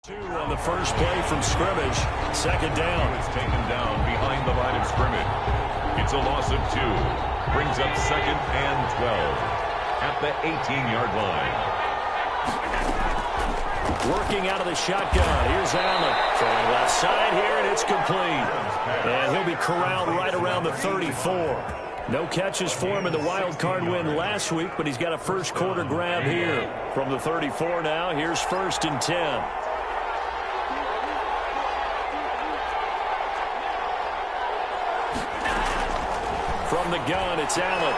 Two on the first play from scrimmage. Second down. Is taken down behind the line of scrimmage. It's a loss of 2. Brings up 2nd and 12 at the 18-yard line. Working out of the shotgun. Here's Allen. Throwing left side here, and it's complete. And he'll be corralled right around the 34. No catches for him in the wild card win last week, but he's got a first quarter grab here. From the 34 now, here's 1st and 10. From the gun, it's Allen.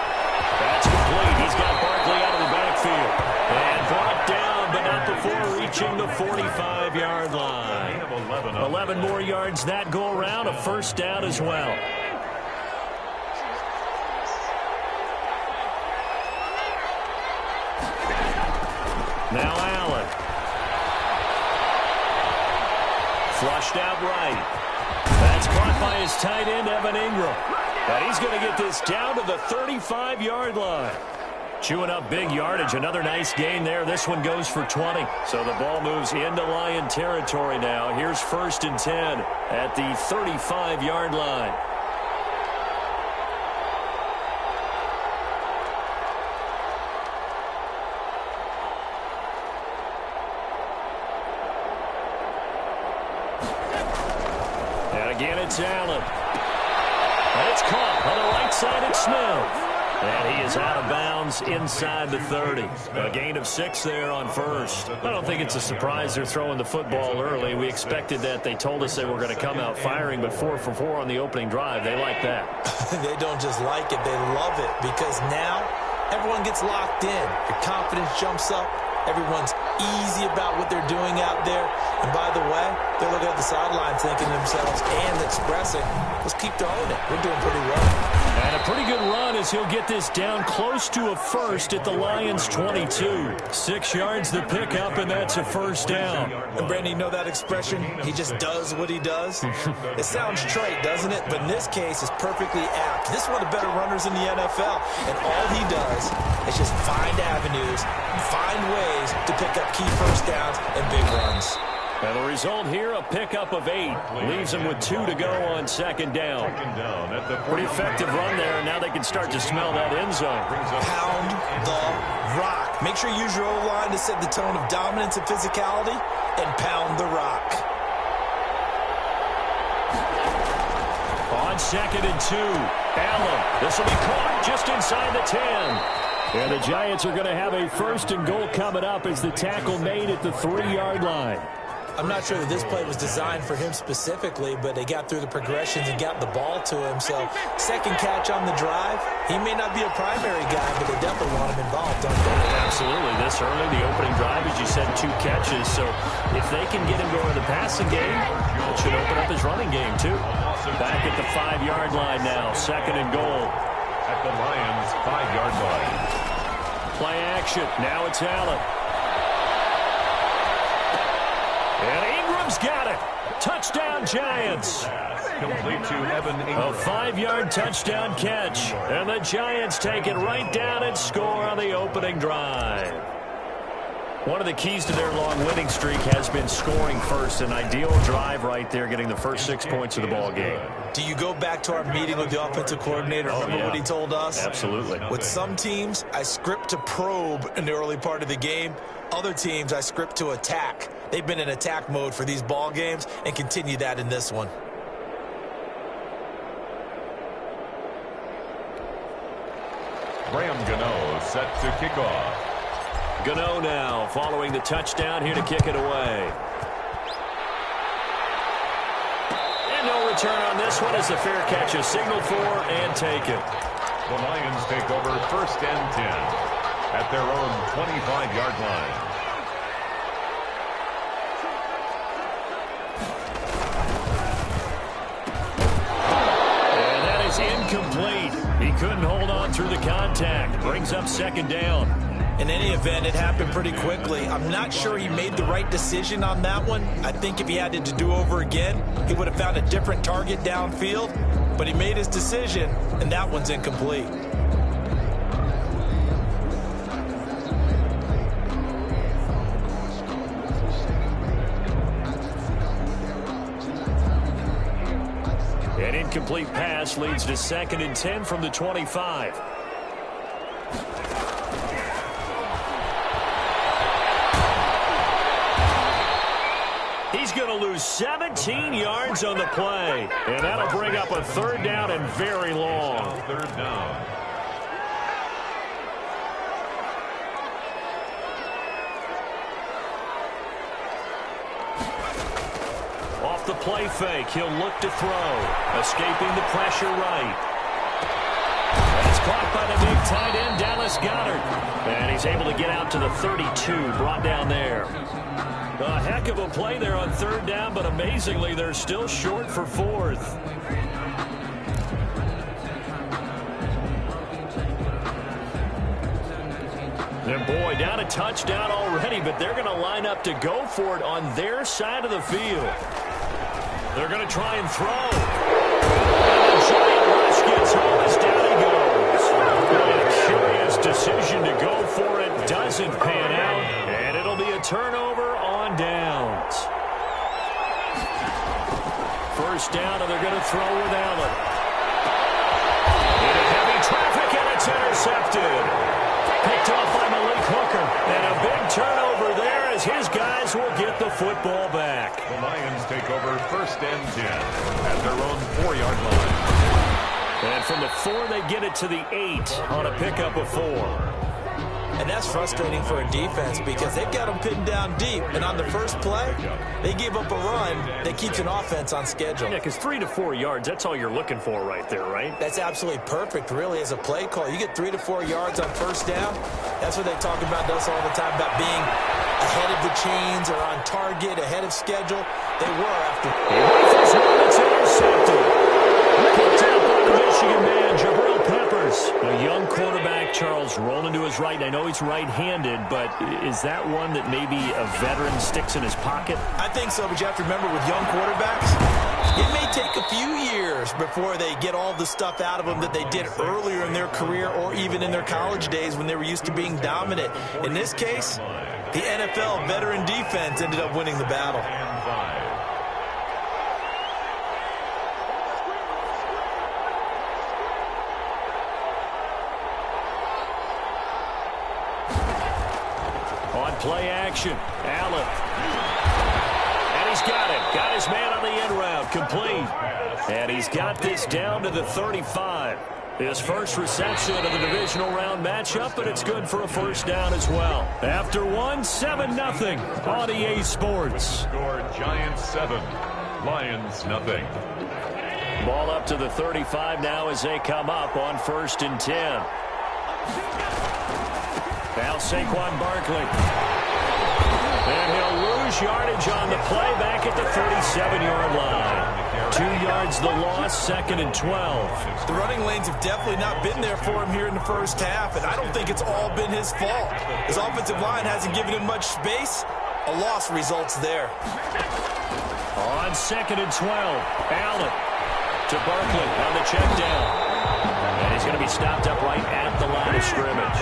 That's complete. He's got Barkley out of the backfield. And brought down, but not before reaching the 45-yard line. 11 more yards that go around, a first down as well. Now Allen. Flushed out right. That's caught by his tight end, Evan Ingram. And he's going to get this down to the 35-yard line. Chewing up big yardage. Another nice gain there. This one goes for 20. So the ball moves into Lion territory now. Here's 1st and 10 at the 35-yard line. And again, it's Allen. And it's caught on the right side at Smith. And he is out of bounds inside the 30. A gain of 6 there on first. I don't think it's a surprise they're throwing the football early. We expected that. They told us they were going to come out firing, but 4 for 4 on the opening drive. They like that. They don't just like it. They love it because now everyone gets locked in. Your confidence jumps up. Everyone's easy about what they're doing out there. And by the way, they're looking at the sideline thinking to themselves and expressing, let's keep throwing it. We're doing pretty well. And a pretty good run as he'll get this down close to a first at the Lions' 22. 6 yards the pickup, and that's a first down. And Brandon, you know that expression? He just does what he does? It sounds trite, doesn't it? But in this case, it's perfectly apt. This is one of the better runners in the NFL. And all he does is just find avenues, find ways to pick up key first downs and big runs. And the result here, a pickup of 8. Leaves them with 2 to go on second down. Pretty effective run there, and now they can start to smell that end zone. Pound the rock. Make sure you use your O-line to set the tone of dominance and physicality, and pound the rock. On 2nd and 2, Allen. This will be caught just inside the 10. And the Giants are going to have a 1st and goal coming up as the tackle made at the 3-yard line. I'm not sure that this play was designed for him specifically, but they got through the progressions and got the ball to him. So, second catch on the drive. He may not be a primary guy, but they definitely want him involved, don't they? Absolutely. This early, the opening drive, as you said, 2 catches. So, if they can get him going in the passing game, it should open up his running game, too. Back at the 5-yard line now. 2nd and goal. At the Lions' 5-yard line. Play action. Now it's Allen. And Ingram's got it. Touchdown, Giants. Complete to Evan Ingram. A 5-yard touchdown catch. And the Giants take it right down and score on the opening drive. One of the keys to their long winning streak has been scoring first. An ideal drive right there, getting the first 6 points of the ball game. Do you go back to our meeting with the offensive coordinator? Remember what he told us? Absolutely. With some teams, I script to probe in the early part of the game. Other teams, I script to attack. They've been in attack mode for these ball games and continue that in this one. Graham Gano set to kick off. Gano now following the touchdown here to kick it away. And no return on this one as the fair catch is signaled for and taken. The Lions take over 1st and 10 at their own 25-yard line. And that is incomplete. He couldn't hold on through the contact. Brings up 2nd down. In any event, it happened pretty quickly. I'm not sure he made the right decision on that one. I think if he had it to do over again, he would have found a different target downfield. But he made his decision, and that one's incomplete. incomplete pass leads to 2nd and 10 from the 25. He's going to lose 17 yards on the play. And that'll bring up a 3rd down and very long. 3rd down. Off the play fake, he'll look to throw. Escaping the pressure right. That's caught by the big tight end, Dallas Goedert. And he's able to get out to the 32, brought down there. A heck of a play there on 3rd down, but amazingly, they're still short for 4th. And boy, down a touchdown already, but they're going to line up to go for it on their side of the field. They're going to try and throw. And the giant rush gets home as down he goes. A curious decision to go for it doesn't pan out, and it'll be a turnover on downs. 1st down, and they're going to throw with Allen. Into heavy traffic, and it's intercepted. Picked off by Malik Hooker. And a big turnover there as his guys will get the football back. The Lions take over 1st and 10 at their own 4-yard line. And from the 4, they get it to the 8 on a pickup of 4. And that's frustrating for a defense because they've got them pinned down deep. And on the first play, they give up a run that keeps an offense on schedule. Yeah, because 3 to 4 yards, that's all you're looking for right there, right? That's absolutely perfect, really, as a play call. You get 3 to 4 yards on 1st down. That's what they talk about us all the time, about being ahead of the chains or on target, ahead of schedule. They were after. This one that's intercepted. Picked up by the Michigan man, Jabril Peppers. A young quarterback, Charles, rolling to his right. And I know he's right-handed, but is that one that maybe a veteran sticks in his pocket? I think so, but you have to remember with young quarterbacks, it may take a few years before they get all the stuff out of them that they did earlier in their career or even in their college days when they were used to being dominant. In this case, the NFL veteran defense ended up winning the battle. On play action, Allen. And he's got it. Got his man on the end route, complete. And he's got this down to the 35. His first reception of the divisional round matchup, but it's good for a 1st down as well. After 1, 7-0 on EA Sports. Score Giants 7, Lions nothing. Ball up to the 35 now as they come up on 1st and 10. Now Saquon Barkley. And he'll lose yardage on the play back at the 37-yard line. 2 yards the loss, 2nd and 12. The running lanes have definitely not been there for him here in the first half, and I don't think it's all been his fault. His offensive line hasn't given him much space. A loss results there. On 2nd and 12, Allen to Barkley on the check down. And he's going to be stopped up right at the line of scrimmage.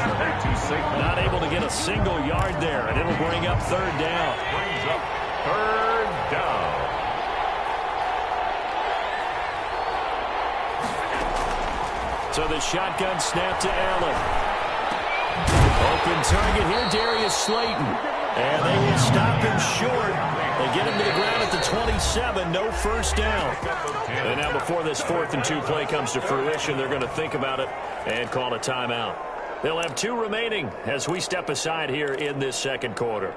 Not able to get a single yard there, and it'll bring up 3rd down. Brings up 3rd down. So the shotgun snap to Allen. Open target here, Darius Slayton. And they will stop him short. They get him to the ground at the 27, no 1st down. And now before this 4th and 2 play comes to fruition, they're going to think about it and call a timeout. They'll have 2 remaining as we step aside here in this 2nd quarter.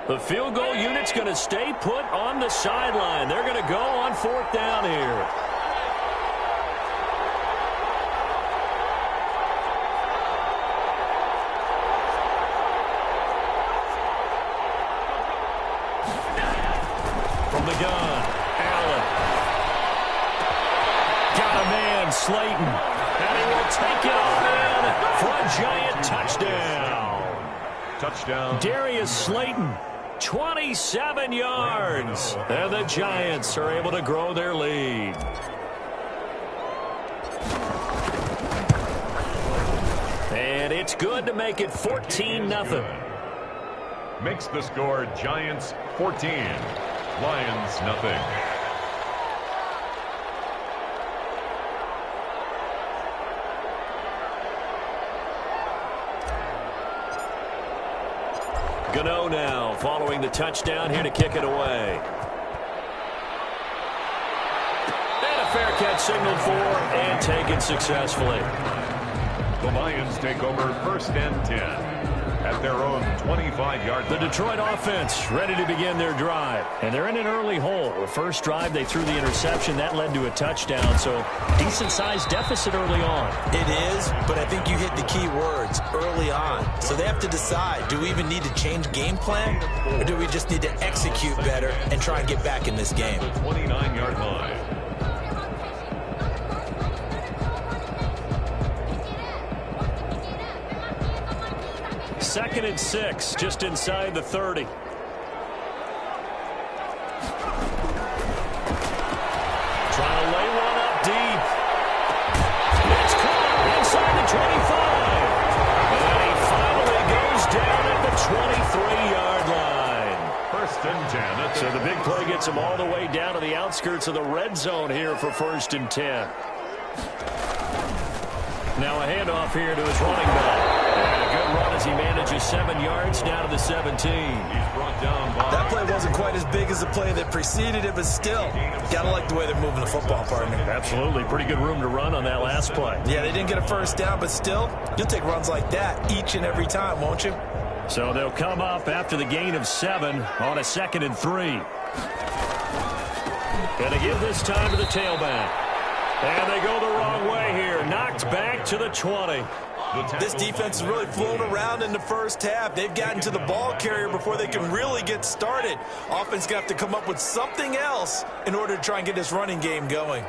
The field goal unit's going to stay put on the sideline. They're going to go on 4th down here. From the gun, Allen. Got a man, Slayton. And he will take it all in for a giant touchdown. Touchdown. Darius Slayton, 27 yards. And the Giants are able to grow their lead. And it's good to make it 14-0. Makes the score Giants 14, Lions nothing. Gmen now following the touchdown here to kick it away. And a fair catch signaled for and taken successfully. The Lions take over 1st and 10 at their own 25-yard line. The Detroit offense ready to begin their drive. And they're in an early hole. The first drive, they threw the interception. That led to a touchdown. So decent-sized deficit early on. It is, but I think you hit the key words, early on. So they have to decide, do we even need to change game plan? Or do we just need to execute better and try and get back in this game? 29-yard line. Second and 6, just inside the 30. Trying to lay one up deep. It's caught inside the 25. And he finally goes down at the 23-yard line. 1st and 10. So the big play gets him all the way down to the outskirts of the red zone here for 1st and 10. Now a handoff here to his running back. And a good run as he manages 7 yards down to the 17. He's brought down by... That play wasn't quite as big as the play that preceded it, but still, gotta like the way they're moving the football, partner. Absolutely. Pretty good room to run on that last play. Yeah, they didn't get a first down, but still, you'll take runs like that each and every time, won't you? So they'll come up after the gain of 7 on a 2nd and 3. Gonna give this time to the tailback. And they go the wrong way here. Knocked back to the 20. This defense has really flown around in the first half. They've gotten to the ball carrier before they can really get started. Offense going to have to come up with something else in order to try and get this running game going.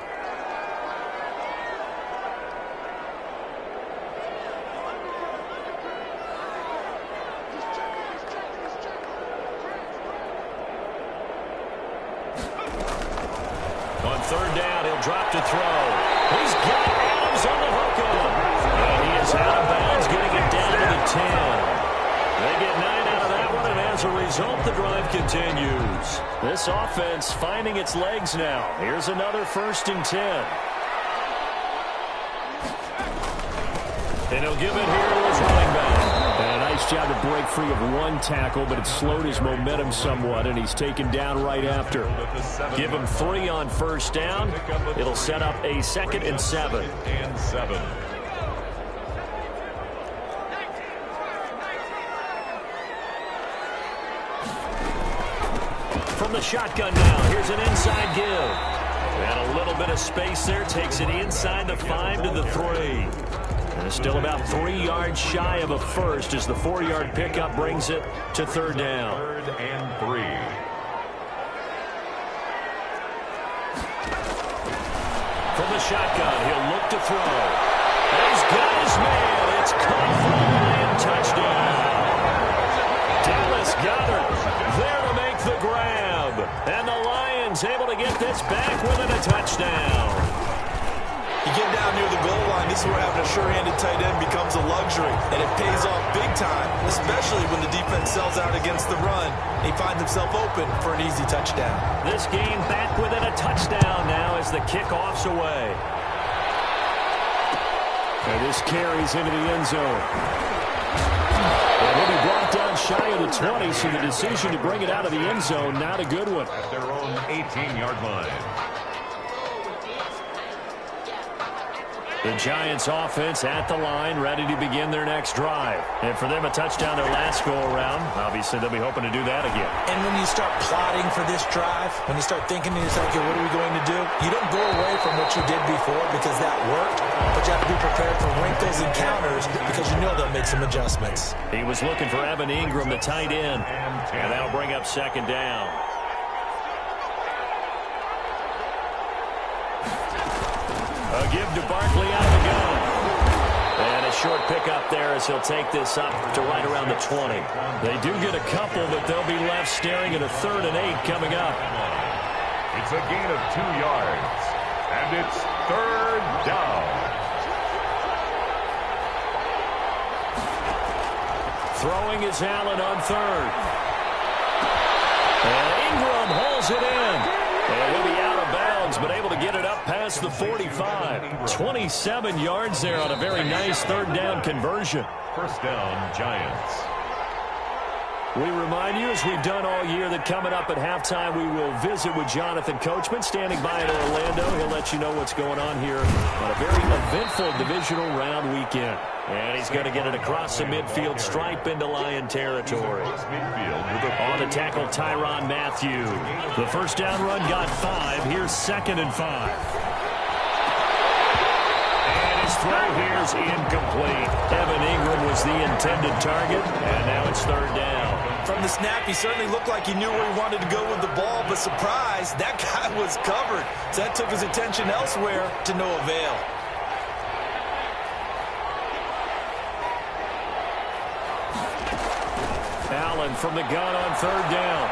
On 3rd down, he'll drop to throw. He's got Adams on the hook up. And he is out of bounds, getting it down to the 10. They get 9 out of that one, and as a result, the drive continues. This offense finding its legs now. Here's another 1st and 10. And he'll give it here to his running back. And a nice job to break free of one tackle, but it slowed his momentum somewhat, and he's taken down right after. Give him 3 on 1st down. It'll set up a 2nd and 7. From the shotgun now, here's an inside give. And a little bit of space there, takes it inside the 5 to the 3. And still about 3 yards shy of a first as the 4-yard pickup brings it to 3rd down. 3rd and 3. From the shotgun, he'll look to throw. And he's got his man. It's caught for the Lion touchdown. Dallas Goedert there to make the grab. And the Lions able to get this back within a touchdown. You get down near the goal line, this is where having a sure-handed tight end becomes a luxury, and it pays off big time, especially when the defense sells out against the run. He finds himself open for an easy touchdown. This game back within a touchdown now as the kickoff's away. And this carries into the end zone. And he'll be brought down shy of the 20, so the decision to bring it out of the end zone, not a good one. At their own 18-yard line. The Giants offense at the line, ready to begin their next drive. And for them, a touchdown their last go-around. Obviously, they'll be hoping to do that again. And when you start plotting for this drive, when you start thinking to yourself, okay, what are we going to do? You don't go away from what you did before because that worked, but you have to be prepared for wrinkles and counters because you know they'll make some adjustments. He was looking for Evan Ingram, the tight end, and that'll bring up 2nd down. A give to Barkley out of the gun. And a short pickup there as he'll take this up to right around the 20. They do get a couple, but they'll be left staring at a 3rd and 8 coming up. It's a gain of 2 yards. And it's 3rd down. Throwing is Allen on 3rd. And Ingram holds it in. And he'll be out of bounds, but able to get it up past the 45. 27 yards there on a very nice 3rd down conversion. 1st down, Giants. We remind you, as we've done all year, that coming up at halftime, we will visit with Jonathan Coachman, standing by in Orlando. He'll let you know what's going on here on a very eventful divisional round weekend. And he's going to get it across the midfield stripe into Lion territory. On the tackle, Tyrann Mathieu. The first down run got 5. Here's 2nd and 5. His throw here is incomplete. Evan Ingram was the intended target, and now it's 3rd down. From the snap, he certainly looked like he knew where he wanted to go with the ball, but surprise, that guy was covered. So that took his attention elsewhere to no avail. Allen from the gun on 3rd down.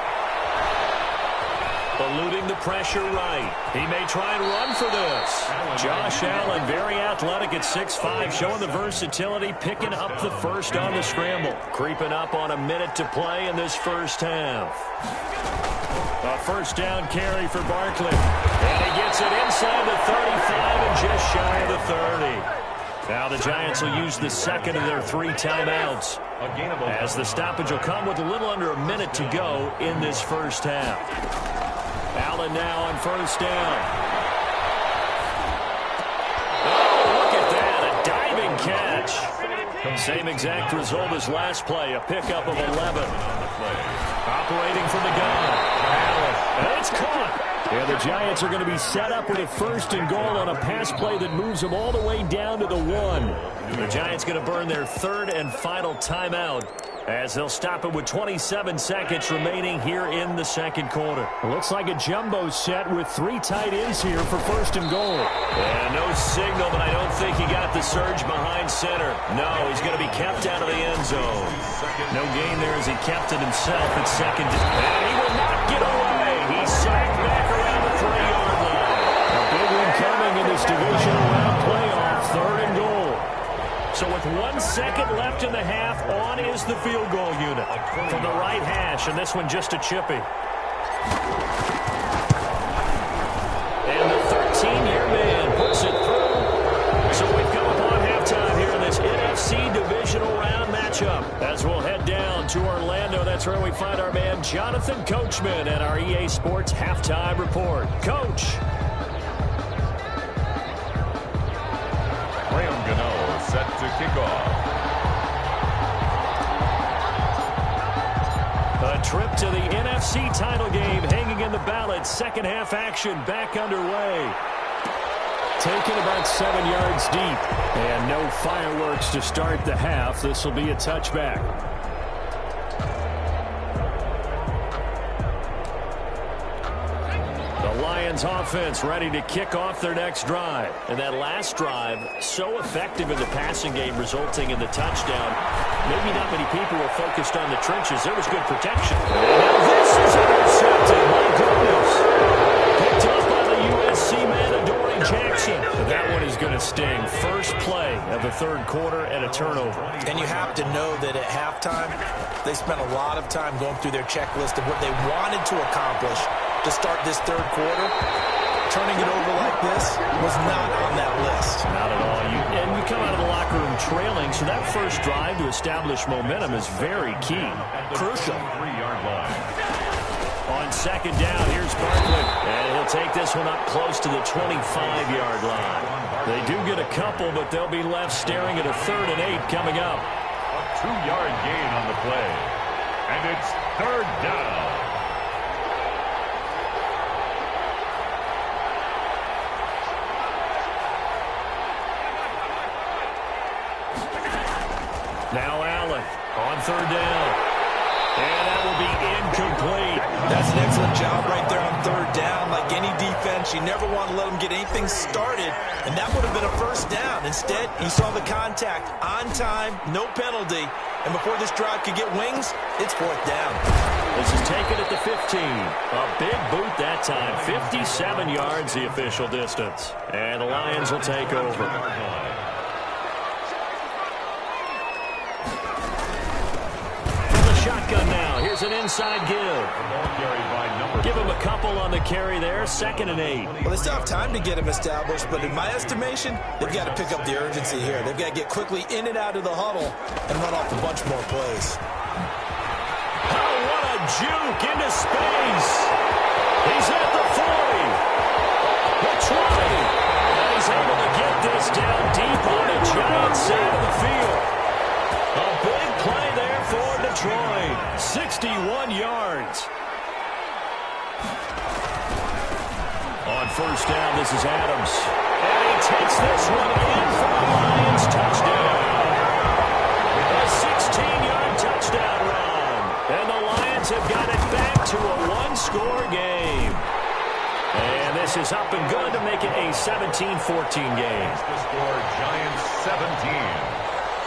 Eluding the pressure right. He may try and run for this. Josh Allen, very athletic at 6'5", showing the versatility, picking up the first on the scramble. Creeping up on a minute to play in this first half. A first down carry for Barkley. And he gets it inside the 35 and just shy of the 30. Now the Giants will use the second of their 3 timeouts, as the stoppage will come with a little under a minute to go in this first half. Allen now on 1st down. Oh, look at that, a diving catch. Same exact result as last play, a pickup of 11. Operating from the gun. Allen, and it's caught. Yeah, the Giants are going to be set up with a 1st and goal on a pass play that moves them all the way down to the 1. The Giants going to burn their 3rd and final timeout, as they'll stop it with 27 seconds remaining here in the 2nd quarter. Looks like a jumbo set with 3 tight ends here for 1st and goal. Yeah, no signal, but I don't think he got the surge behind center. No, he's going to be kept out of the end zone. No gain there as he kept it himself at 2nd. And he will not get away. He's sacked back around the 3-yard line. A big one coming in this divisional round playoff, 3rd and goal. So with 1 second left in the half, on is the field goal unit from the right hash, and this one just a chippy. And the 13-year man puts it through. So we've come upon halftime here in this NFC divisional round matchup. As we'll head down to Orlando, that's where we find our man Jonathan Coachman at our EA Sports Halftime Report. Coach. Set to kick off. A trip to the NFC title game hanging in the balance. 2nd half action back underway. Taken about 7 yards deep. And no fireworks to start the half. This will be a touchback. Lions offense ready to kick off their next drive. And that last drive, so effective in the passing game, resulting in the touchdown. Maybe not many people were focused on the trenches. There was good protection. And now this is intercepted. My goodness. Picked up by the USC man, Adoree Jackson. But that one is going to sting. First play of the 3rd quarter and a turnover. And you have to know that at halftime, they spent a lot of time going through their checklist of what they wanted to accomplish to start this 3rd quarter. Turning it over like this was not on that list. Not at all. And you come out of the locker room trailing, so that first drive to establish momentum is very key. Crucial. 3-yard line. On 2nd down, here's Barkley. And he'll take this one up close to the 25-yard line. They do get a couple, but they'll be left staring at a 3rd and 8 coming up. A 2-yard gain on the play. And it's 3rd down. Now Allen on 3rd down. And that will be incomplete. That's an excellent job right there on 3rd down. Like any defense, you never want to let them get anything started. And that would have been a 1st down. Instead, he saw the contact on time, no penalty. And before this drive could get wings, it's 4th down. This is taken at the 15. A big boot that time. 57 yards the official distance. And the Lions will take over. Shotgun now. Here's an inside give. Give him a couple on the carry there. 2nd and 8. Well, they still have time to get him established, but in my estimation, they've got to pick up the urgency here. They've got to get quickly in and out of the huddle and run off a bunch more plays. juke into space. He's at the 40. The 20. And he's able to get this down deep on the Giants side of the field. A big play there for Detroit. 61 yards. On first down, this is Adams. And he takes this one in for the Lions touchdown. A 16-yard touchdown run. And the Lions have got it back to a one-score game. And this is up and good to make it a 17-14 game. The score, Giants 17.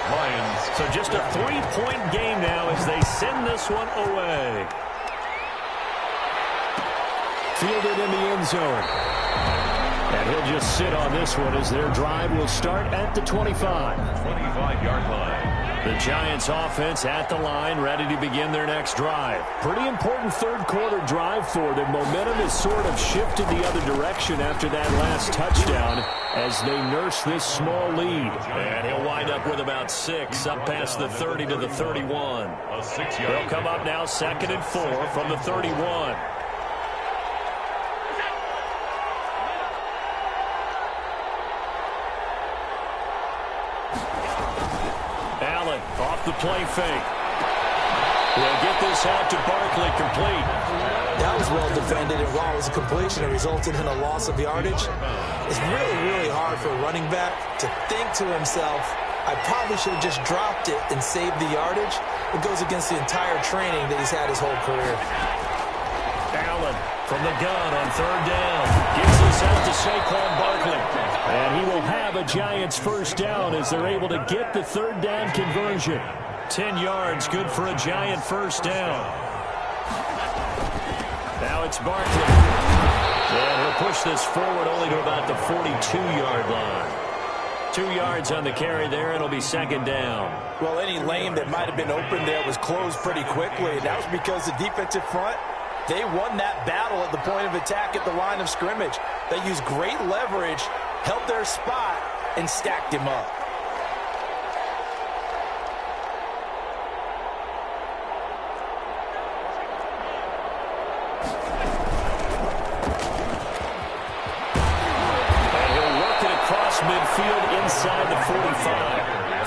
Lions. So just a 3-point game now as they send this one away. Fielded in the end zone. And he'll just sit on this one as their drive will start at the 25. 25-yard line. The Giants offense at the line, ready to begin their next drive. Pretty important third-quarter drive for them. Momentum has sort of shifted the other direction after that last touchdown as they nurse this small lead. And he'll wind up with about 6, up past the 30 to the 31. A 6-yard. They'll come up now 2nd and 4 from the 31. Off the play fake. They'll get this out to Barkley, complete. That was well defended, and while it was a completion, it resulted in a loss of yardage. It's really, really hard for a running back to think to himself, I probably should have just dropped it and saved the yardage. It goes against the entire training that he's had his whole career. Allen from the gun on third down. Gives this out to Saquon Barkley. And he will have a Giants first down as they're able to get the third down conversion. 10 yards, good for a Giant first down. Now it's Barkley. And he'll push this forward only to about the 42-yard line. 2 yards on the carry there, and it'll be second down. Well, any lane that might have been open there was closed pretty quickly, and that was because the defensive front, they won that battle at the point of attack at the line of scrimmage. They used great leverage, held their spot, and stacked him up. And he'll work it across midfield inside the 45.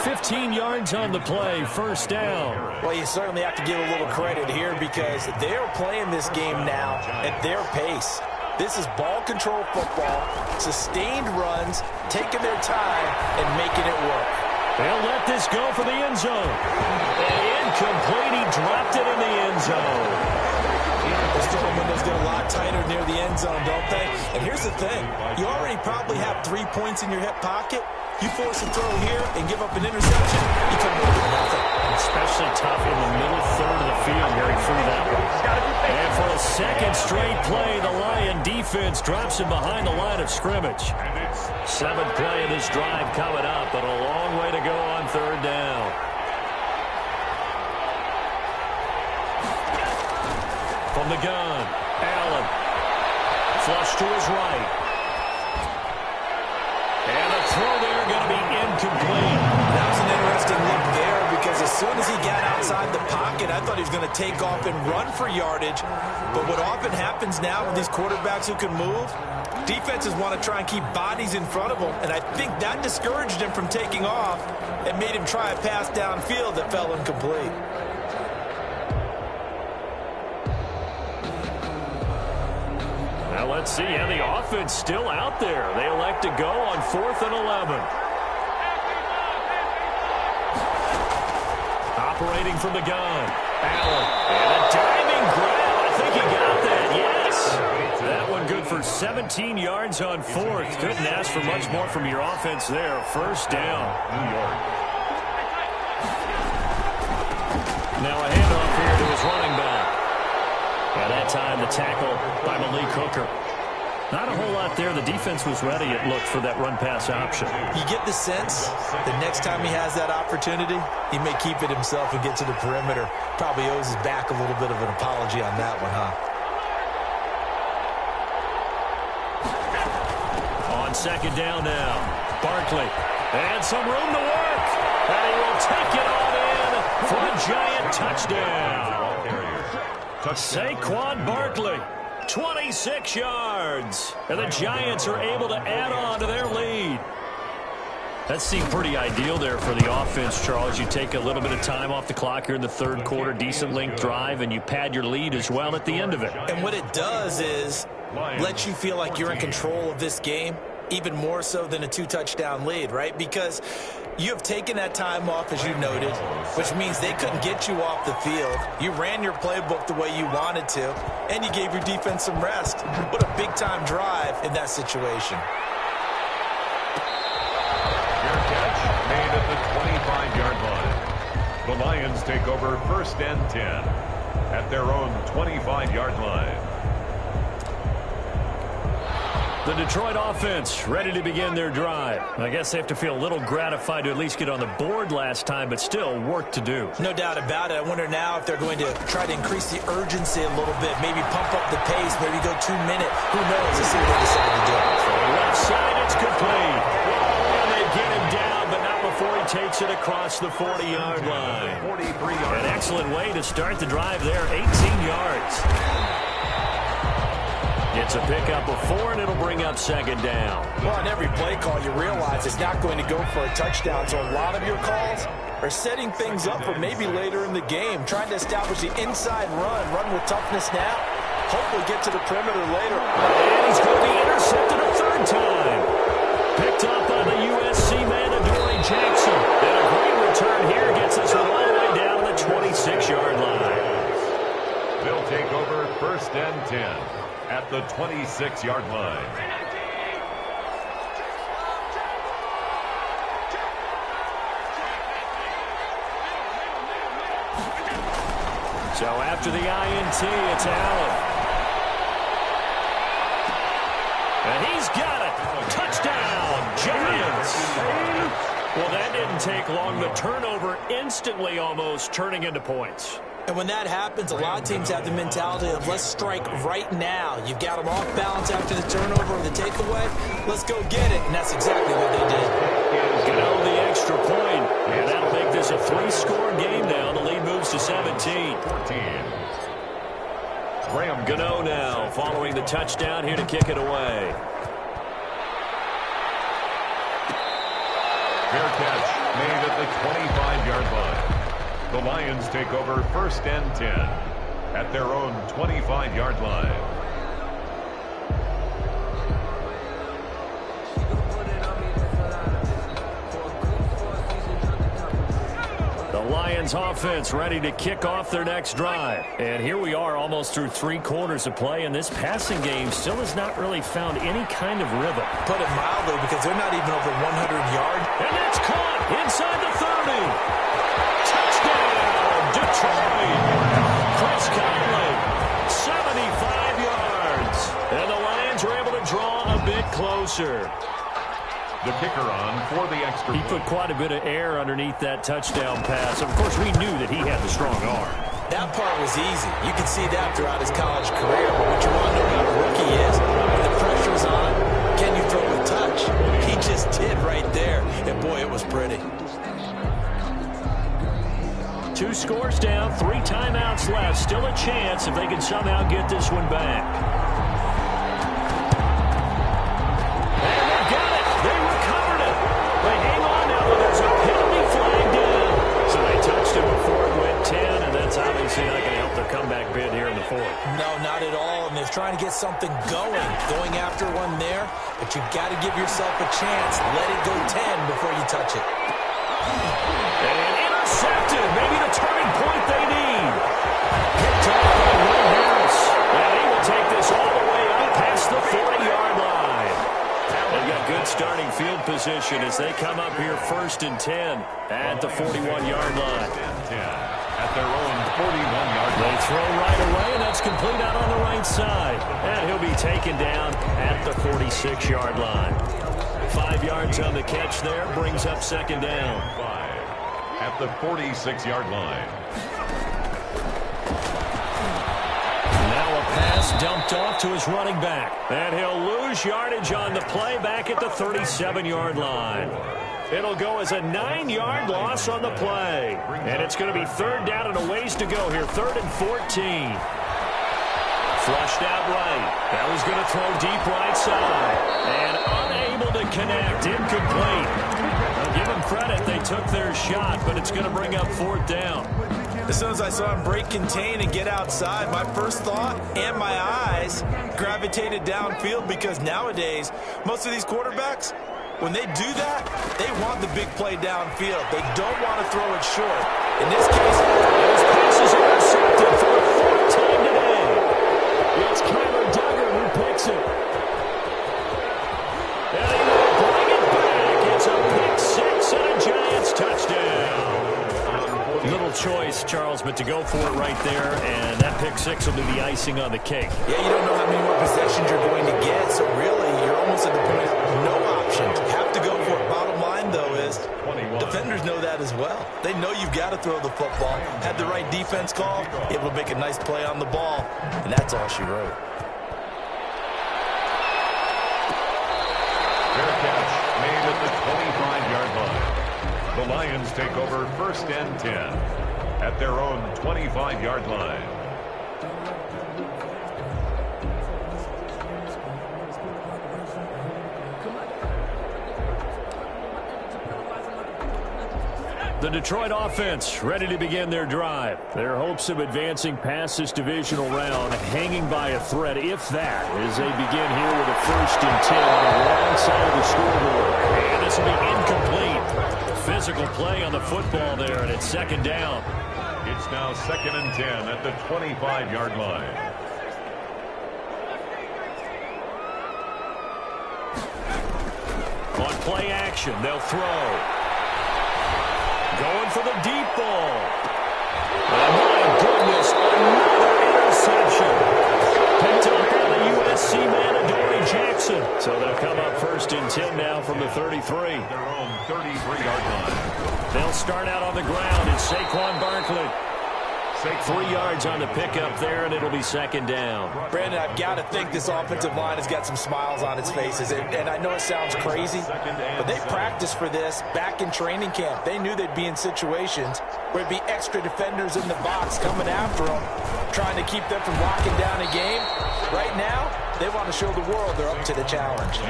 15 yards on the play, first down. Well, you certainly have to give a little credit here because they're playing this game now at their pace. This is ball control football, sustained runs, taking their time, and making it work. They'll let this go for the end zone. And incomplete, he dropped it in the end zone. Those throwing windows get a lot tighter near the end zone, don't they? And here's the thing. You already probably have 3 points in your hip pocket. You force a throw here and give up an interception, you come away with nothing. Especially tough in the middle third of the field where he threw that one. And for a second straight play, the Lion defense drops him behind the line of scrimmage. 7th play of this drive coming up, but a long way to go on third down. From the gun, Allen. Flush to his right. And the throw there going to be incomplete. That was an interesting look there because as soon as he got outside the pocket, I thought he was going to take off and run for yardage. But what often happens now with these quarterbacks who can move, defenses want to try and keep bodies in front of them. And I think that discouraged him from taking off and made him try a pass downfield that fell incomplete. Now let's see how the offense still out there. They elect to go on 4th and 11. Operating from the gun. Allen. And a diving grab. I think he got that. Yes. That one good for 17 yards on 4th. Couldn't ask for much more from your offense there. First down. New York. Now a handoff here to his running back. And that time the tackle by Malik Hooker. Not a whole lot there. The defense was ready, it looked, for that run-pass option. You get the sense that next time he has that opportunity, he may keep it himself and get to the perimeter. Probably owes his back a little bit of an apology on that one, huh? On second down now, Barkley. And some room to work. And he will take it on in for a Giant touchdown. Saquon Barkley, 26 yards. And the Giants are able to add on to their lead. That seemed pretty ideal there for the offense, Charles. You take a little bit of time off the clock here in the third quarter, decent length drive, and you pad your lead as well at the end of it. And what it does is let you feel like you're in control of this game, even more so than a 2-touchdown lead, right? Because you have taken that time off, as you noted, which means they couldn't get you off the field. You ran your playbook the way you wanted to, and you gave your defense some rest. What a big-time drive in that situation. Made at the 25-yard line. The Lions take over 1st and 10 at their own 25-yard line. The Detroit offense ready to begin their drive. I guess they have to feel a little gratified to at least get on the board last time, but still work to do. No doubt about it. I wonder now if they're going to try to increase the urgency a little bit, maybe pump up the pace, maybe go 2-minute. Who knows? Let's see what they decide to do. Left side, it's complete. And they get him down, but not before he takes it across the 40-yard line. An excellent way to start the drive there, 18 yards. It's a pickup of 4, and it'll bring up 2nd down. Well, on every play call, you realize it's not going to go for a touchdown, so a lot of your calls are setting things up for maybe later in the game, trying to establish the inside run with toughness now, hopefully get to the perimeter later. And he's going to be intercepted a 3rd time. Picked up by the USC man, Adoree Jackson. And a great return here gets us all the way down to the 26-yard line. They'll take over 1st and 10 at the 26-yard line. So after the INT, it's Allen. And he's got it. Touchdown, Giants. Well, that didn't take long. The turnover instantly almost turning into points. And when that happens, a lot of teams have the mentality of let's strike right now. You've got them off balance after the turnover or the takeaway. Let's go get it. And that's exactly what they did. Gano the extra point. And that'll make this a 3-score game now. The lead moves to 17. 14. Graham Gano now following the touchdown here to kick it away. Fair catch made at the 25-yard line. The Lions take over 1st and 10 at their own 25-yard line. The Lions offense ready to kick off their next drive. And here we are almost through 3 quarters of play, and this passing game still has not really found any kind of rhythm. Put it mildly, because they're not even over 100 yards. And that's caught inside the 30. Detroit. Chris Conley, 75 yards. And the Lions are able to draw a bit closer. The kicker on for the extra He put quite a bit of air underneath that touchdown pass. Of course, we knew that he had the strong arm. That part was easy. You could see that throughout his college career. But what you want to know about a rookie is when the pressure's on, can you throw a touch? He just did right there. And, boy, it was pretty. 2 scores down, 3 timeouts left. Still a chance if they can somehow get this one back. And they got it. They recovered it. They hang on now, but there's a penalty flag down. So they touched it before it went 10, and that's obviously not going to help their comeback bid here in the 4th. No, not at all. And they're trying to get something going after one there. But you've got to give yourself a chance. Let it go 10 before you touch it. And intercepted. Maybe the turning point they need. Picked up by Will Harris. And he will take this all the way up past the 40-yard line. They've got good starting field position as they come up here 1st and 10 at the 41-yard line. At their own 41-yard line. They throw right away, and that's complete out on the right side. And he'll be taken down at the 46-yard line. 5 yards on the catch there, brings up 2nd down. At the 46-yard line. Now a pass dumped off to his running back. And he'll lose yardage on the play back at the 37-yard line. It'll go as a 9-yard loss on the play. And it's going to be 3rd down and a ways to go here. 3rd and 14. Flushed out right. That was going to throw deep right side. And unable to connect. Incomplete. Well, give them credit. They took their shot, but it's going to bring up 4th down. As soon as I saw him break contain and get outside, my first thought and my eyes gravitated downfield, because nowadays, most of these quarterbacks, when they do that, they want the big play downfield. They don't want to throw it short. In this case, those passes are intercepted for the 4th time today. It's Kyler Duggar who picks it. And he will bring it back. It's a pick 6 and a Giants touchdown. Little choice, Charles, but to go for it right there, and that pick 6 will be the icing on the cake. Yeah, you don't know how many more possessions you're going to get, so really you're almost at the point of no options. Have to go for it. Bottom line, though, is defenders know that as well. They know you've got to throw the football. Had the right defense call, able to make a nice play on the ball, and that's all she wrote. Fair catch made at the 25-yard line. The Lions take over 1st and 10 at their own 25-yard line. The Detroit offense ready to begin their drive. Their hopes of advancing past this divisional round hanging by a thread, if that, as they begin here with a 1st and 10 on the wrong side of the scoreboard. And this will be incomplete. Physical play on the football there, and it's 2nd down. It's now 2nd and 10 at the 25-yard line. On play action, they'll throw. Going for the deep ball. Oh, my goodness, another interception. Picked up by the USC man, Adoree Jackson. So they'll come up 1st and 10 now from the 33. Their own 33-yard line. They'll start out on the ground. It's Saquon Barkley. 3 yards on the pickup there, and it'll be 2nd down. Brandon, I've got to think this offensive line has got some smiles on its faces. And I know it sounds crazy, but they practiced for this back in training camp. They knew they'd be in situations where it'd be extra defenders in the box coming after them, trying to keep them from locking down a game. Right now, they want to show the world they're up to the challenge.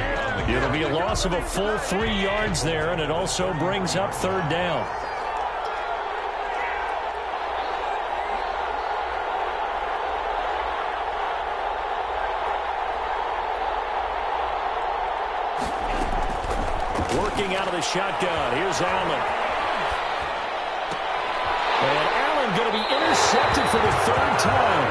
It'll be a loss of a full 3 yards there, and it also brings up 3rd down. Working out of the shotgun. Here's Allen. And Allen going to be intercepted for the 3rd time.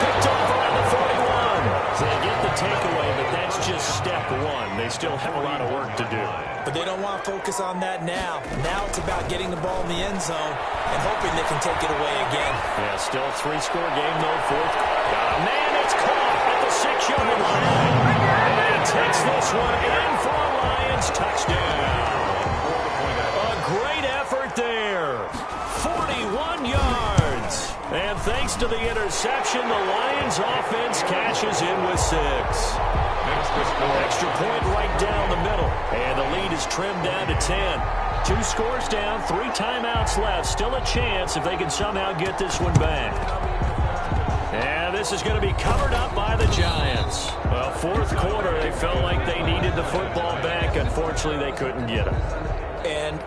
Picked off around the 41. So they get the takeaway, but that's just step 1. They still have a lot of work to do. But they don't want to focus on that now. Now it's about getting the ball in the end zone and hoping they can take it away again. Yeah, still a 3-score game, though. 4th. Got a man that's caught at the 6-yard line. And he takes this one in for a Lions touchdown. A great effort there. 41 yards. And thanks to the interception, the Lions offense cashes in with 6. Extra point right down the middle. And the lead is trimmed down to 10. 2 scores down, 3 timeouts left. Still a chance if they can somehow get this one back. And this is going to be covered up by the Giants. Well, 4th quarter, they felt like they needed the football back. Unfortunately, they couldn't get it. And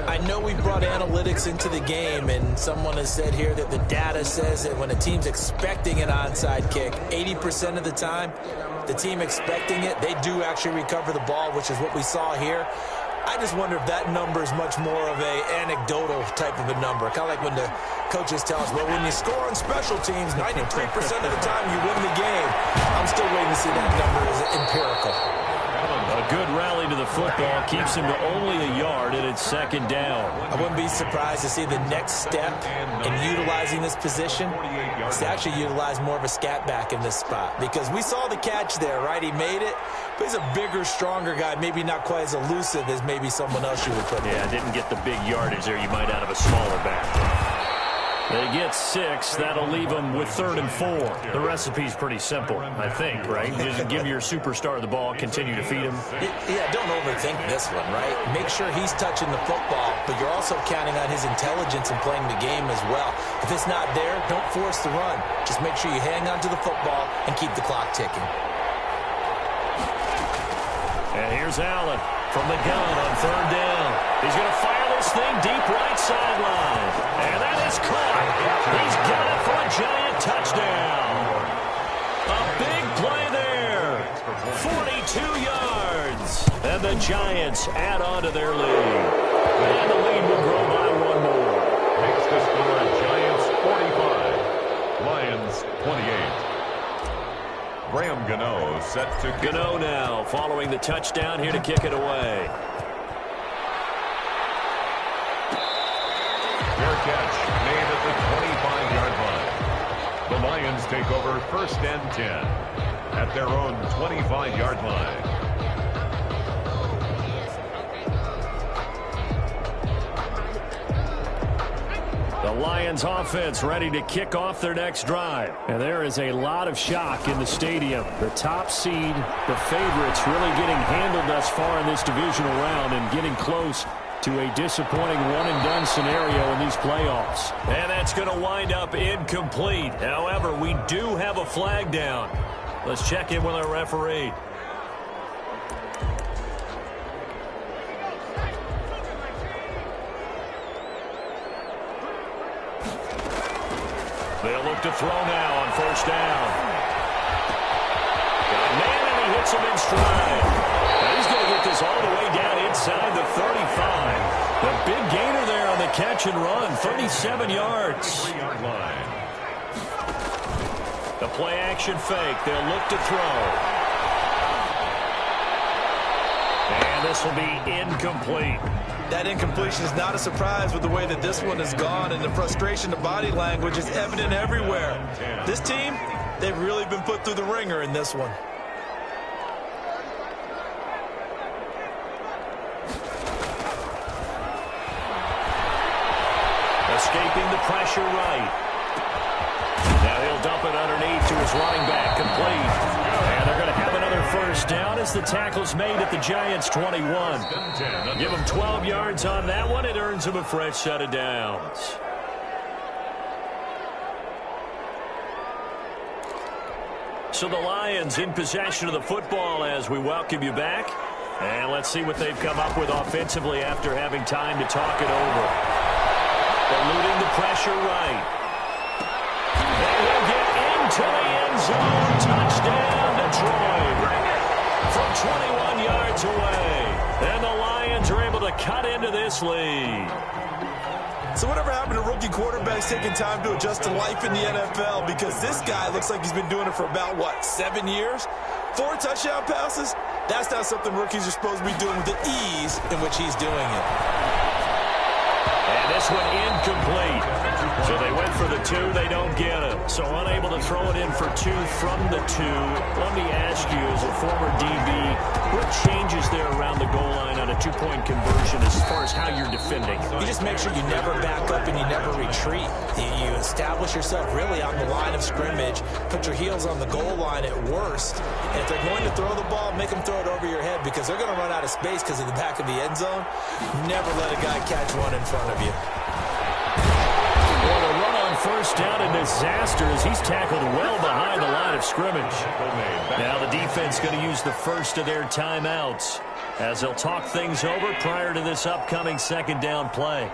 I know we brought analytics into the game, and someone has said here that the data says that when a team's expecting an onside kick, 80% of the time, the team expecting it, they do actually recover the ball, which is what we saw here. I just wonder if that number is much more of a anecdotal type of a number. Kind of like when the coaches tell us, well, when you score on special teams, 93% of the time you win the game. I'm still waiting to see that number as empirical. A good rally to the football keeps him to only a yard, and it's 2nd down. I wouldn't be surprised to see the next step in utilizing this position is to actually utilize more of a scat back in this spot. Because we saw the catch there, right? He made it, but he's a bigger, stronger guy, maybe not quite as elusive as maybe someone else you would put in. Yeah, didn't get the big yardage there you might out of a smaller back. They get 6. That'll leave them with 3rd and 4. The recipe's pretty simple, I think, right? Just give your superstar the ball, continue to feed him. Yeah, don't overthink this one, right? Make sure he's touching the football, but you're also counting on his intelligence in playing the game as well. If it's not there, don't force the run. Just make sure you hang on to the football and keep the clock ticking. And here's Allen from the gun on 3rd down. He's going to fire this thing deep right sideline. And that is caught. He's got it for a Giant touchdown. A big play there. 42 yards. And the Giants add on to their lead. And the lead will grow by 1 more. Makes the score Giants 45, Lions 28. Graham Gano set to kick. Gano now following the touchdown here to kick it away. Fair catch made at the 25-yard line. The Lions take over 1st and 10 at their own 25-yard line. The Lions offense ready to kick off their next drive. And there is a lot of shock in the stadium. The top seed, the favorites, really getting handled thus far in this divisional round and getting close to a disappointing one-and-done scenario in these playoffs. And that's going to wind up incomplete. However, we do have a flag down. Let's check in with our referee. They'll look to throw now on 1st down. Got a man, and he hits him in stride. Now he's going to get this all the way down inside the 35. The big gainer there on the catch and run, 37 yards. 3-yard line. The play action fake. They'll look to throw. And this will be incomplete. That incompletion is not a surprise with the way that this one has gone, and the frustration, the body language is evident everywhere. This team, they've really been put through the ringer in this one. Escaping the pressure right. Now he'll dump it underneath to his running back, complete. And they're going to have another 1st down as the tackle's made at the Giants' 21. Give them 12 yards on that one. It earns them a fresh set of downs. So the Lions in possession of the football as we welcome you back. And let's see what they've come up with offensively after having time to talk it over. Eluding the pressure right. They will get into the end zone. Touchdown, Detroit. From 21 yards away. And the Lions are able to cut into this lead. So whatever happened to rookie quarterbacks taking time to adjust to life in the NFL? Because this guy looks like he's been doing it for about, 7 years? 4 touchdown passes? That's not something rookies are supposed to be doing with the ease in which he's doing it. And this one incomplete. So they went for the 2. They don't get it. So unable to throw it in for 2 from the 2. Let me ask you, as a former DB, what changes there around the goal line on a 2-point conversion as far as how you're defending? You just make sure you never back up and you never retreat. You establish yourself really on the line of scrimmage, put your heels on the goal line at worst. And if they're going to throw the ball, make them throw it over your head because they're going to run out of space because of the back of the end zone. Never let a guy catch one in front of you. Well, the run on 1st down, a disaster as he's tackled well behind the line of scrimmage. Now the defense going to use the first of their timeouts as they'll talk things over prior to this upcoming 2nd down play.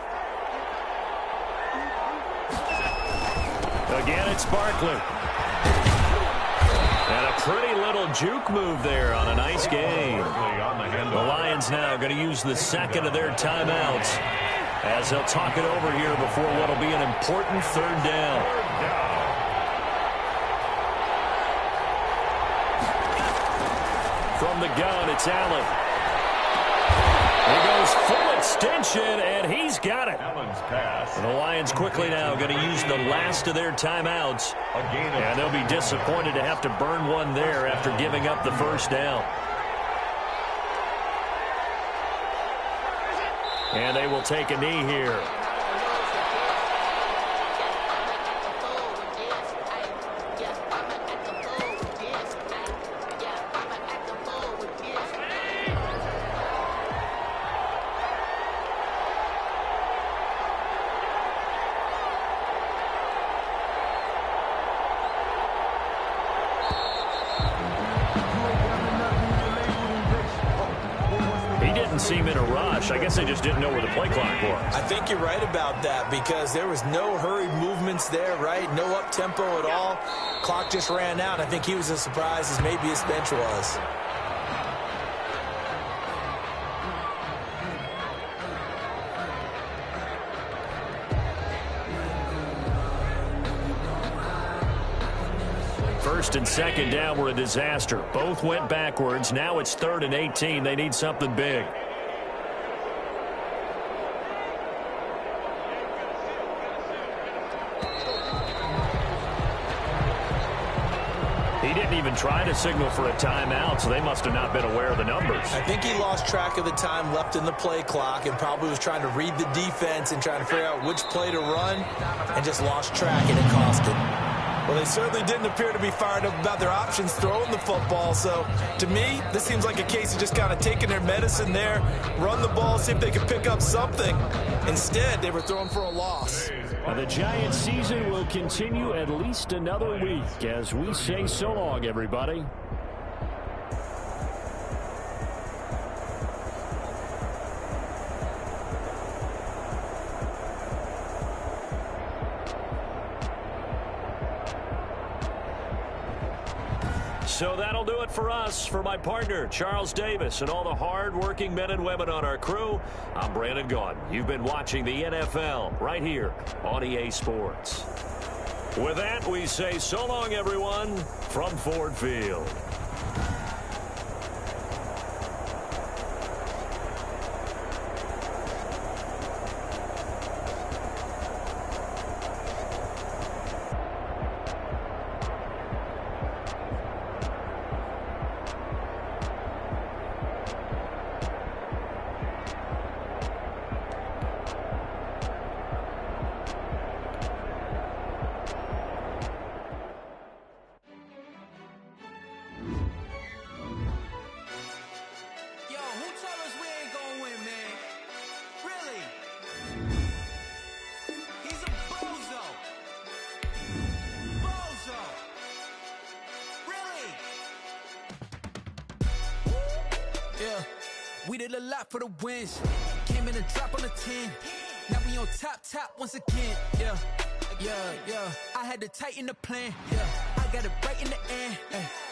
Again, it's Barkley. And a pretty little juke move there on a nice game. The Lions now going to use the 2nd of their timeouts as they'll talk it over here before what will be an important 3rd down. From the gun, it's Allen. He goes full extension, and he's got it. And the Lions quickly now going to use the last of their timeouts. And they'll be disappointed to have to burn one there after giving up the 1st down. And they will take a knee here. seem in a rush. I guess they just didn't know where the play clock was. I think you're right about that because there was no hurried movements there, right? No up-tempo at all. Clock just ran out. I think he was as surprised as maybe his bench was. First and second down were a disaster. Both went backwards. Now it's 3rd and 18. They need something big. He didn't even try to signal for a timeout, so they must have not been aware of the numbers. I think he lost track of the time left in the play clock and probably was trying to read the defense and trying to figure out which play to run and just lost track, and it cost him. Well, they certainly didn't appear to be fired up about their options throwing the football. So, to me, this seems like a case of just kind of taking their medicine there, run the ball, see if they could pick up something. Instead, they were throwing for a loss. Now, the Giants' season will continue at least another week as we say so long, everybody. So that'll do it for us. For my partner, Charles Davis, and all the hard-working men and women on our crew, I'm Brandon Gaudin. You've been watching the NFL right here on EA Sports. With that, we say so long, everyone, from Ford Field. We did a lot for the wins. Came in and drop on the 10. Now we on top once again. Yeah. I had to tighten the plan. Yeah. I got it right in the end.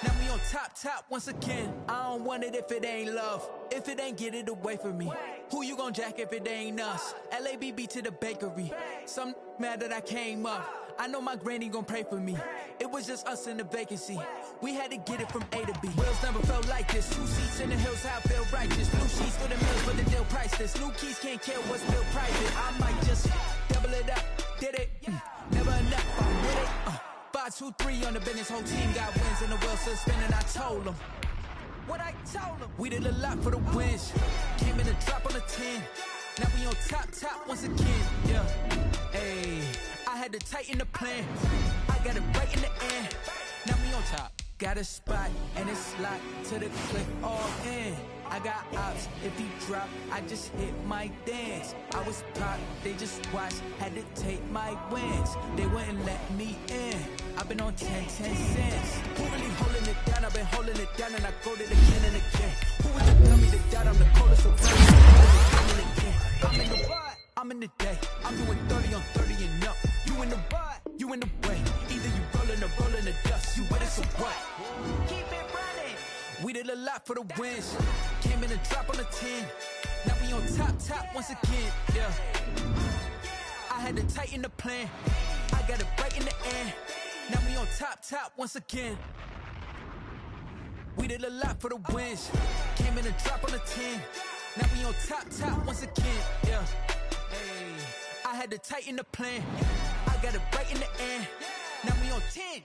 Now we on top once again. I don't want it if it ain't love. If it ain't, get it away from me. Who you gon' jack if it ain't us? LABB to the bakery. Some mad that I came up. I know my granny gon' pray for me. It was just us in the vacancy. We had to get it from A to B. Wheels never felt like this. 2 seats in the hills, how I feel righteous. Blue sheets for the mills, but the deal priceless. New keys can't care what's still private. I might just double it up. Did it? Never enough. I'm with it. 5, 2, 3 on the business. Whole team got wins and the wheels still spinning. I told them. What I told them. We did a lot for the wins. Came in and drop on the 10. Now we on top once again. Yeah. Hey. I had to tighten the plan. I got it right in the end. Now we on top. Got a spot and it's locked to the clip all in. I got ops. If he drop, I just hit my dance. I was pop, they just watched. Had to take my wins. They wouldn't let me in. I've been on 10 cents. Who really holding it down? I've been holding it down and I go to the again and again. Who was to tell me to doubt? I'm the coldest of friends. I'm in the what? I'm in the day. I'm doing 30 on 30 and up. You in the what? You in the way. Either you rollin' or rollin' the dust. You with it, so what? Keep it running. We did a lot for the wins. Came in and drop on the 10. Now we on top once again. Yeah. I had to tighten the plan. I got it right in the end. Now we on top once again. We did a lot for the wins. Came in and drop on the 10. Now we on top once again. Yeah. Hey. I had to tighten the plan. I got it right in the end. Now we on 10.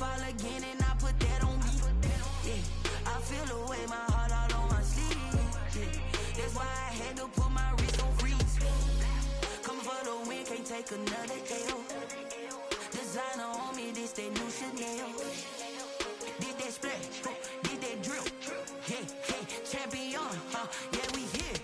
fall again and I put that on me. Yeah, I feel the way, my heart all on my sleeve. Yeah, that's why I had to put my wrist on freeze. Coming for the win, can't take another L. Designer on me, this that new Chanel. Did that splash, did that drill. Yeah, champion, yeah, we here.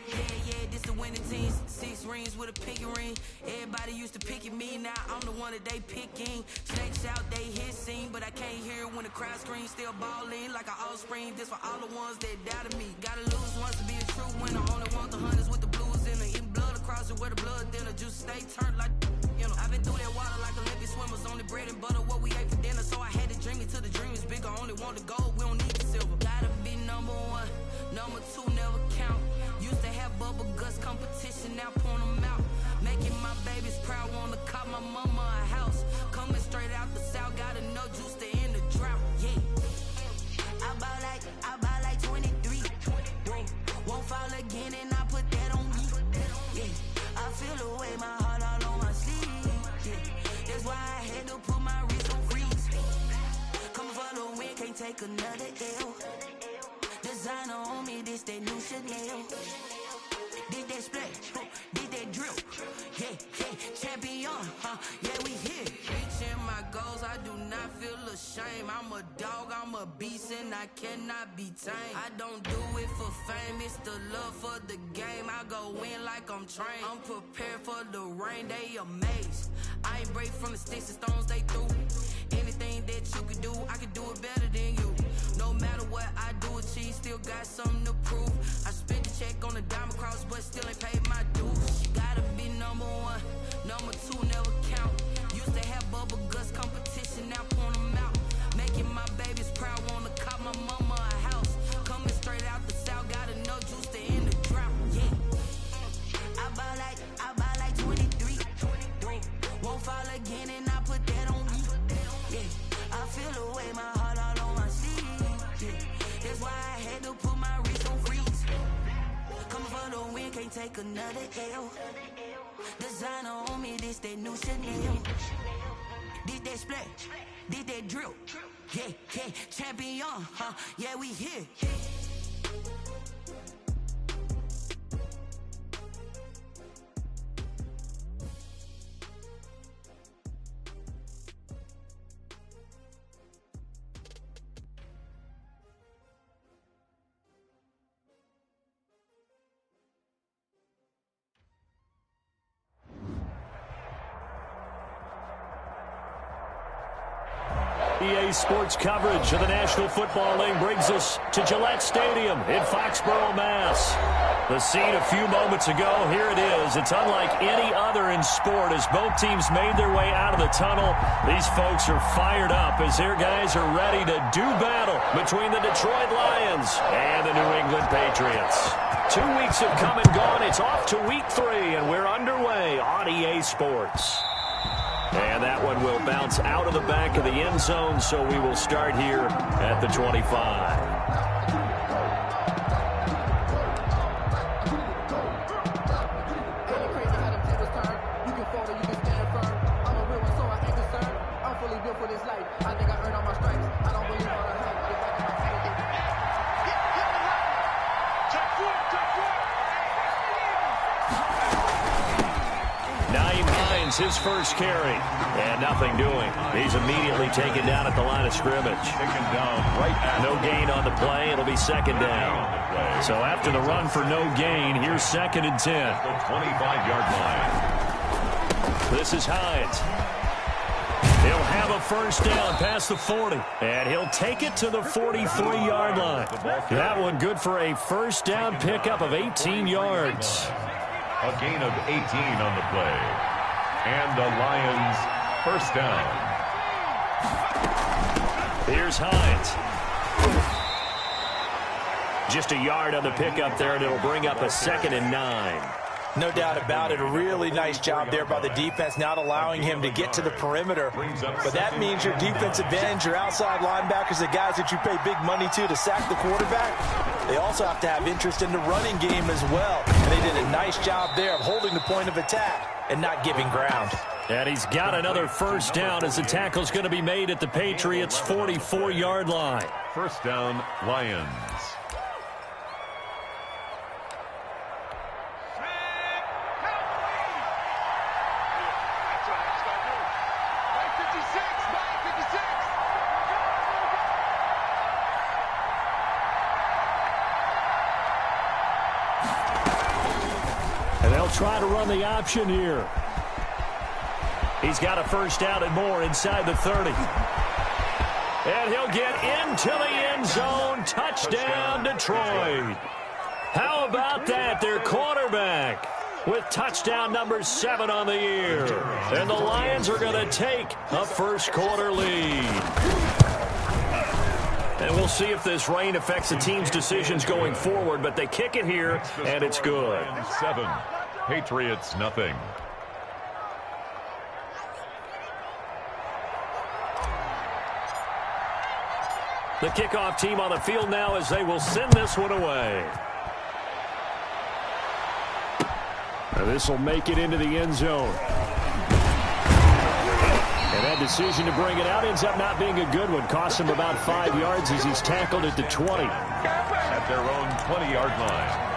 Yeah, this the winning team. 6 rings with a pinky ring. Everybody used to pick at me, now I'm the one that they picking. Snakes out, they hit scene, but I can't hear it when the crowd screams. Still balling like an offspring. This for all the ones that doubted me. Gotta lose once to be a true winner. Only want the hunters with the blues in it. Eating blood across it where the blood thinner. Juice stay turned like, you know. I've been through that water like Olympic swimmers. Only bread and butter, what we ate for dinner. So I had to dream it till the dream is bigger. Only want the gold, we don't need the silver. Gotta be number 1, number 2 never count. Used to have bubble guts competition, now point them out. Making my babies proud, wanna cop my mama a house. Coming straight out the south, gotta know juice to end the drought. Yeah, I buy like 23. Won't fall again and I put that on me. Yeah, I feel the way, my heart all on my sleeve. Yeah, that's why I had to put my wrist on freeze. Coming for the win, can't take another L. Designer on me, this that new Chanel. Did that splash, did that drill. Yeah, champion, yeah, we here. Reaching my goals, I do not feel ashamed. I'm a dog, I'm a beast, and I cannot be tamed. I don't do it for fame, it's the love for the game. I go in like I'm trained. I'm prepared for the rain, they amazed. I ain't break from the sticks and stones they threw. Anything that you could do, I could do it better than you. No matter what I do, achieve, still got something to prove. I spent the check on the diamond cross, but still ain't paid my dues. Gotta be number 1, number 2 never count. Used to have bubble guts competition, now point them out. Making my babies proud, wanna cop my mama a house. Coming straight out the south, gotta know juice to end the drought. Yeah, I buy like 23. Won't fall again and I put that on me. Yeah, I feel the way, my heart all on my sleeve. Yeah, that's why I had to put my wrist on freeze. Coming for the win, can't take another L. Designer on me, this that new Chanel. Did that splash, did that drill. Yeah, champion, yeah, we here. EA Sports coverage of the National Football League brings us to Gillette Stadium in Foxborough, Mass. The scene a few moments ago, here it is. It's unlike any other in sport as both teams made their way out of the tunnel. These folks are fired up as their guys are ready to do battle between the Detroit Lions and the New England Patriots. 2 weeks have come and gone. It's off to week 3, and we're underway on EA Sports. And that one will bounce out of the back of the end zone, so we will start here at the 25. His first carry, and nothing doing. He's immediately taken down at the line of scrimmage. Taken down right at no gain on the play. It'll be second down. So after the run for no gain, here's 2nd and 10. The 25-yard line. This is Hines. He'll have a first down past the 40, and he'll take it to the 43-yard line. That one good for a first down pickup of 18 yards. A gain of 18 on the play. And the Lions first down. Here's Hines. Just a yard on the pickup there, and it'll bring up a 2nd and 9. No doubt about it. A really nice job there by the defense, not allowing him to get to the perimeter. But that means your defensive ends, your outside linebackers, the guys that you pay big money to sack the quarterback, they also have to have interest in the running game as well. And they did a nice job there of holding the point of attack and not giving ground. And he's got another first down as the tackle's going to be made at the Patriots' 44-yard line. First down, Lions. And they'll try to run the option here. He's got a first down and more inside the 30. And he'll get into the end zone. Touchdown, Detroit. How about that? Their quarterback with touchdown number 7 on the year. And the Lions are going to take a first-quarter lead. And we'll see if this rain affects the team's decisions going forward, but they kick it here, and it's good. 7, Patriots nothing. The kickoff team on the field now as they will send this one away. And this will make it into the end zone. And that decision to bring it out ends up not being a good one. Costs him about 5 yards as he's tackled at the 20. At their own 20-yard line.